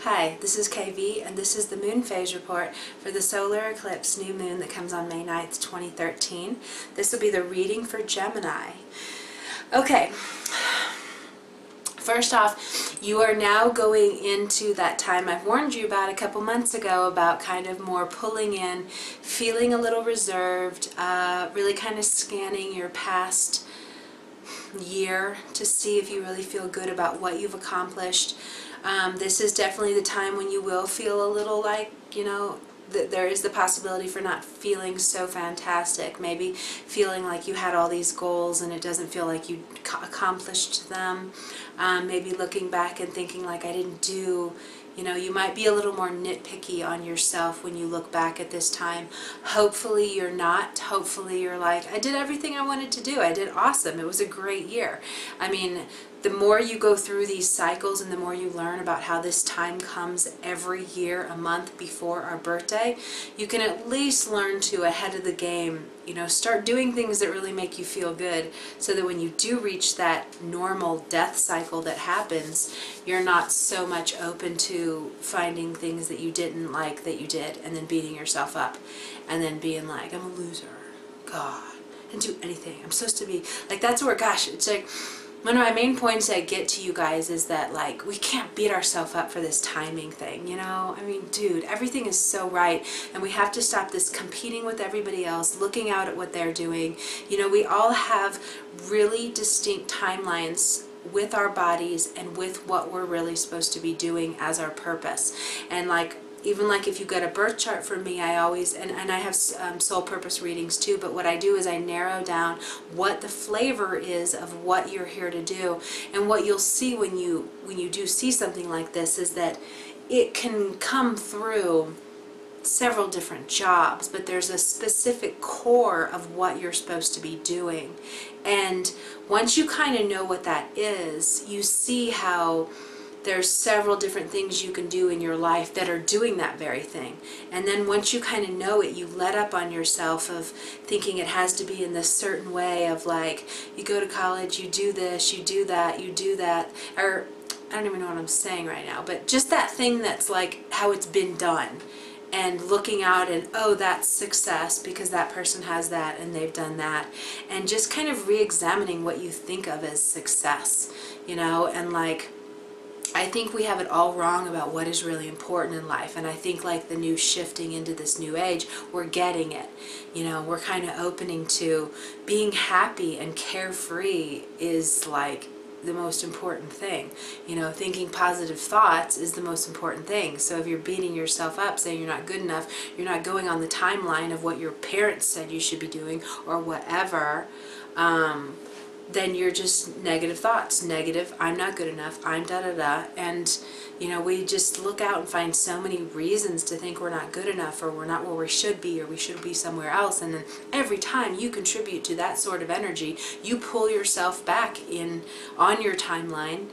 Hi, this is KV, and this is the moon phase report for the solar eclipse new moon that comes on May 9th, 2013. This will be the reading for Gemini. Okay, first off, you are now going into that time I've warned you about a couple months ago about kind of more pulling in, feeling a little reserved, really kind of scanning your past year to see if you really feel good about what you've accomplished. This is definitely the time when you will feel a little like, you know, there is the possibility for not feeling so fantastic. Maybe feeling like you had all these goals and it doesn't feel like you accomplished them. Maybe looking back and thinking like I didn't do, you know, you might be a little more nitpicky on yourself when you look back at this time. Hopefully you're not. Hopefully you're like, I did everything I wanted to do. I did awesome. It was a great year. I mean, the more you go through these cycles and the more you learn about how this time comes every year, a month before our birthday, you can at least learn to, ahead of the game, you know, start doing things that really make you feel good so that when you do reach that normal death cycle that happens, you're not so much open to finding things that you didn't like that you did and then beating yourself up and then being like, I'm a loser. God, I didn't do anything. I'm supposed to be, like, that's where, gosh, it's like, one of my main points I get to you guys is that, like, we can't beat ourselves up for this timing thing, you know? I mean, dude, everything is so right, and we have to stop this competing with everybody else, looking out at what they're doing. You know, we all have really distinct timelines with our bodies and with what we're really supposed to be doing as our purpose. And, like, even like if you get a birth chart from me, I always, and I have soul purpose readings too, but what I do is I narrow down what the flavor is of what you're here to do. And what you'll see when you do see something like this is that it can come through several different jobs, but there's a specific core of what you're supposed to be doing. And once you kind of know what that is, you see how there's several different things you can do in your life that are doing that very thing. And then once you kind of know it, you let up on yourself of thinking it has to be in this certain way of like, you go to college, you do this, you do that, or I don't even know what I'm saying right now, but just that thing that's like how it's been done. And looking out and, oh, that's success because that person has that and they've done that. And just kind of re-examining what you think of as success, you know, and like, I think we have it all wrong about what is really important in life, and I think like the new shifting into this new age, we're getting it. You know, we're kind of opening to being happy and carefree is like the most important thing. You know, thinking positive thoughts is the most important thing. So if you're beating yourself up, saying you're not good enough, you're not going on the timeline of what your parents said you should be doing or whatever, then you're just negative thoughts. Negative, I'm not good enough, I'm da-da-da. And, you know, we just look out and find so many reasons to think we're not good enough or we're not where we should be or we should be somewhere else. And then every time you contribute to that sort of energy, you pull yourself back in on your timeline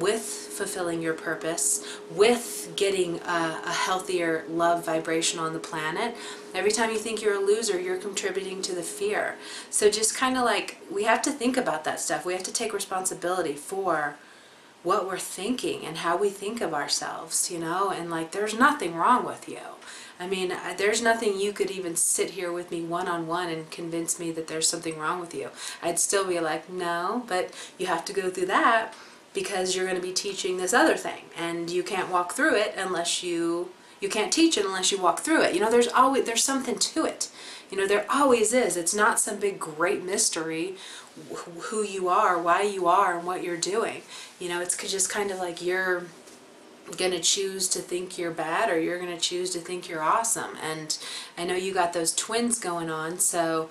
with fulfilling your purpose, with getting a healthier love vibration on the planet. Every time you think you're a loser, you're contributing to the fear. So just kind of like, we have to think about that stuff. We have to take responsibility for what we're thinking and how we think of ourselves, you know, and like there's nothing wrong with you. I mean, there's nothing you could even sit here with me one-on-one and convince me that there's something wrong with you. I'd still be like, no, but you have to go through that because you're going to be teaching this other thing, and you can't walk through it unless you can't teach it unless you walk through it. You know, there's something to it. You know, there always is. It's not some big great mystery who you are, why you are, and what you're doing. You know, it's just kind of like you're going to choose to think you're bad or you're going to choose to think you're awesome. And I know you got those twins going on, so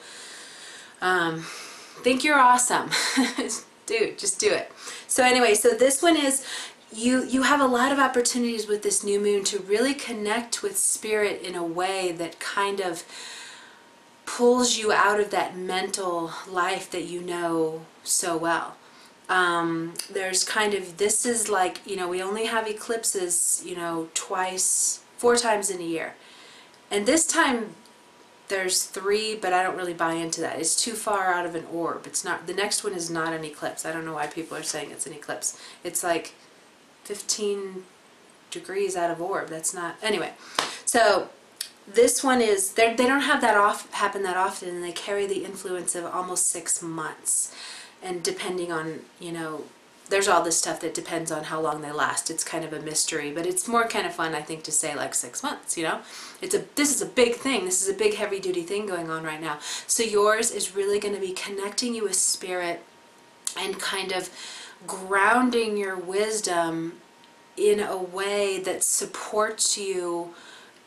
think you're awesome. Dude, just do it. So anyway, so this one is, you have a lot of opportunities with this new moon to really connect with spirit in a way that kind of pulls you out of that mental life that you know so well. There's kind of, this is like, you know, we only have eclipses, you know, 4 times in a year. And this time there's 3, but I don't really buy into that. It's too far out of an orb. It's not, the next one is not an eclipse. I don't know why people are saying it's an eclipse. It's like 15 degrees out of orb. That's not, anyway. So this one is, they don't have that happen that often, and they carry the influence of almost 6 months. And depending on, you know, there's all this stuff that depends on how long they last. It's kind of a mystery, but it's more kind of fun, I think, to say like 6 months, you know? This is a big thing. This is a big heavy duty thing going on right now. So yours is really going to be connecting you with spirit and kind of grounding your wisdom in a way that supports you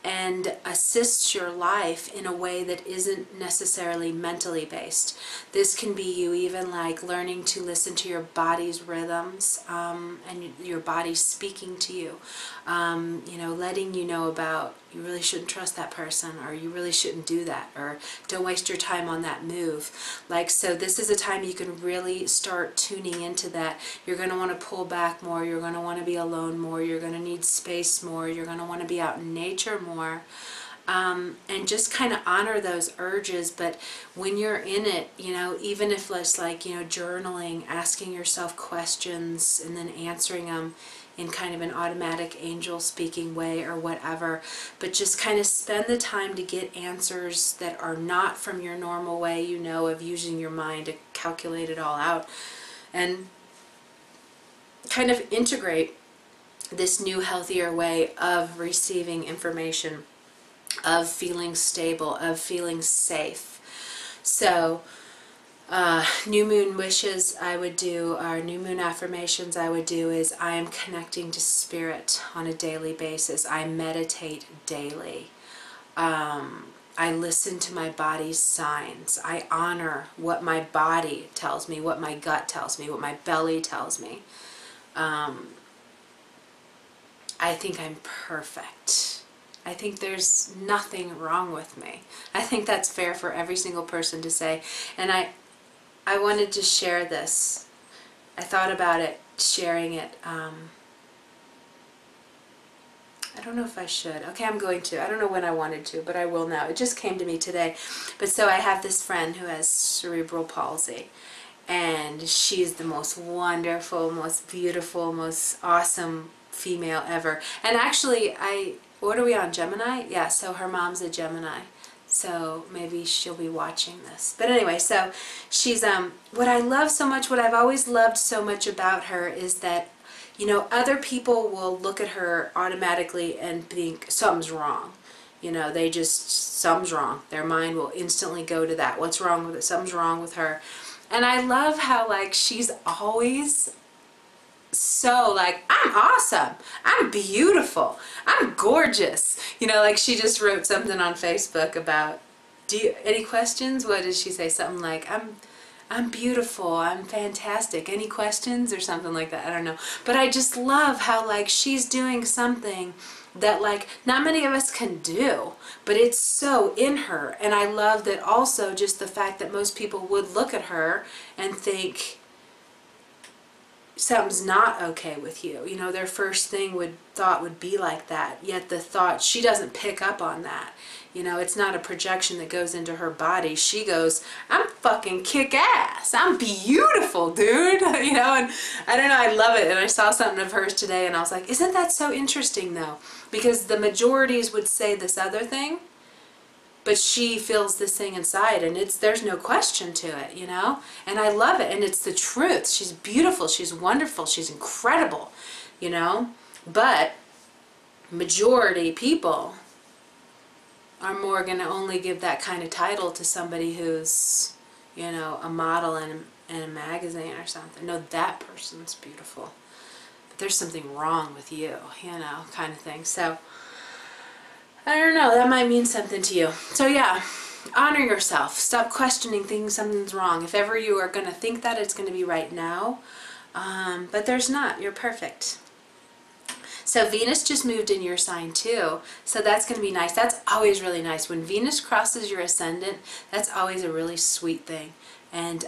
and assists your life in a way that isn't necessarily mentally based. This can be you even like learning to listen to your body's rhythms, and your body speaking to you, you know, letting you know about you really shouldn't trust that person, or you really shouldn't do that, or don't waste your time on that move. Like, so this is a time you can really start tuning into that. You're going to want to pull back more, you're going to want to be alone more, you're going to need space more, you're going to want to be out in nature more, and just kind of honor those urges. But when you're in it, you know, even if it's like, you know, journaling, asking yourself questions and then answering them in kind of an automatic angel speaking way or whatever, but just kind of spend the time to get answers that are not from your normal way, you know, of using your mind to calculate it all out, and kind of integrate this new healthier way of receiving information, of feeling stable, of feeling safe. So new moon wishes I would do, or new moon affirmations I would do, is I am connecting to spirit on a daily basis. I meditate daily. I listen to my body's signs. I honor what my body tells me, what my gut tells me, what my belly tells me. I think I'm perfect. I think there's nothing wrong with me. I think that's fair for every single person to say. And I wanted to share this. I thought about it, sharing it. I don't know if I should. Okay, I'm going to. I don't know when I wanted to, but I will now. It just came to me today. But so I have this friend who has cerebral palsy, and she's the most wonderful, most beautiful, most awesome female ever. And actually, what are we on, Gemini? Yeah, so her mom's a Gemini. So maybe she'll be watching this. But anyway, so she's, what I love so much, what I've always loved so much about her is that, you know, other people will look at her automatically and think something's wrong. You know, they just, something's wrong. Their mind will instantly go to that. What's wrong with it? Something's wrong with her. And I love how, like, she's always so like, I'm awesome, I'm beautiful, I'm gorgeous. You know, like she just wrote something on Facebook about, any questions? What did she say? Something like, I'm beautiful, I'm fantastic, any questions, or something like that. I don't know. But I just love how like she's doing something that like not many of us can do, but it's so in her. And I love that also just the fact that most people would look at her and think something's not okay with you. You know, their first thought would be like that. Yet the thought, she doesn't pick up on that. You know, it's not a projection that goes into her body. She goes, I'm fucking kick-ass. I'm beautiful, dude. You know, and I don't know, I love it. And I saw something of hers today and I was like, isn't that so interesting though? Because the majorities would say this other thing, but she feels this thing inside, and there's no question to it, you know? And I love it, and it's the truth. She's beautiful, she's wonderful, she's incredible, you know? But majority people are more going to only give that kind of title to somebody who's, you know, a model in a magazine or something. No, that person's beautiful, but there's something wrong with you, you know, kind of thing. So I don't know, that might mean something to you. So yeah, honor yourself. Stop questioning things, something's wrong. If ever you are going to think that, it's going to be right now. But there's not. You're perfect. So Venus just moved in your sign too. So that's going to be nice. That's always really nice. When Venus crosses your ascendant, that's always a really sweet thing. And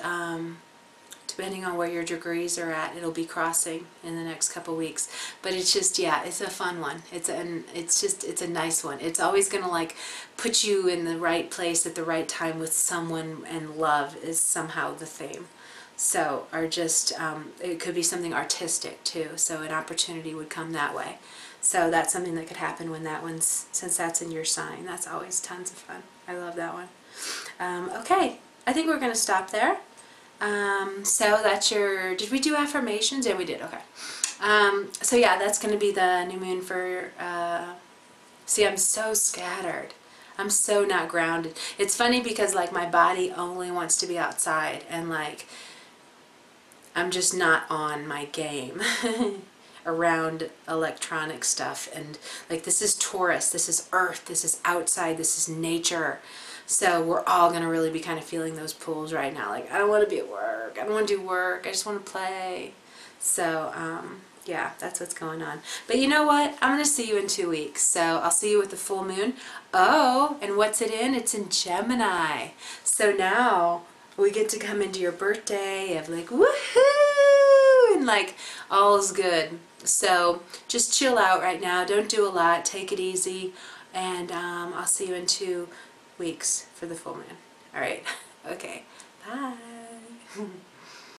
depending on where your degrees are at, it'll be crossing in the next couple weeks. But it's just, yeah, it's a fun one. It's a nice one. It's always going to like put you in the right place at the right time with someone, and love is somehow the theme. So, or just, it could be something artistic too, so an opportunity would come that way. So that's something that could happen when that one's, since that's in your sign. That's always tons of fun. I love that one. Okay, I think we're going to stop there. So that's your, did we do affirmations? Yeah, we did, okay. So yeah, that's going to be the new moon for, see, I'm so scattered. I'm so not grounded. It's funny because like my body only wants to be outside, and like I'm just not on my game around electronic stuff. And like this is Taurus, this is Earth, this is outside, this is nature. So we're all going to really be kind of feeling those pulls right now. Like, I don't want to be at work. I don't want to do work. I just want to play. So, yeah, that's what's going on. But you know what? I'm going to see you in 2 weeks. So I'll see you with the full moon. Oh, and what's it in? It's in Gemini. So now we get to come into your birthday of like, woohoo! And like, all's good. So just chill out right now. Don't do a lot. Take it easy. And I'll see you in 2 weeks for the full moon. All right. Okay. Bye.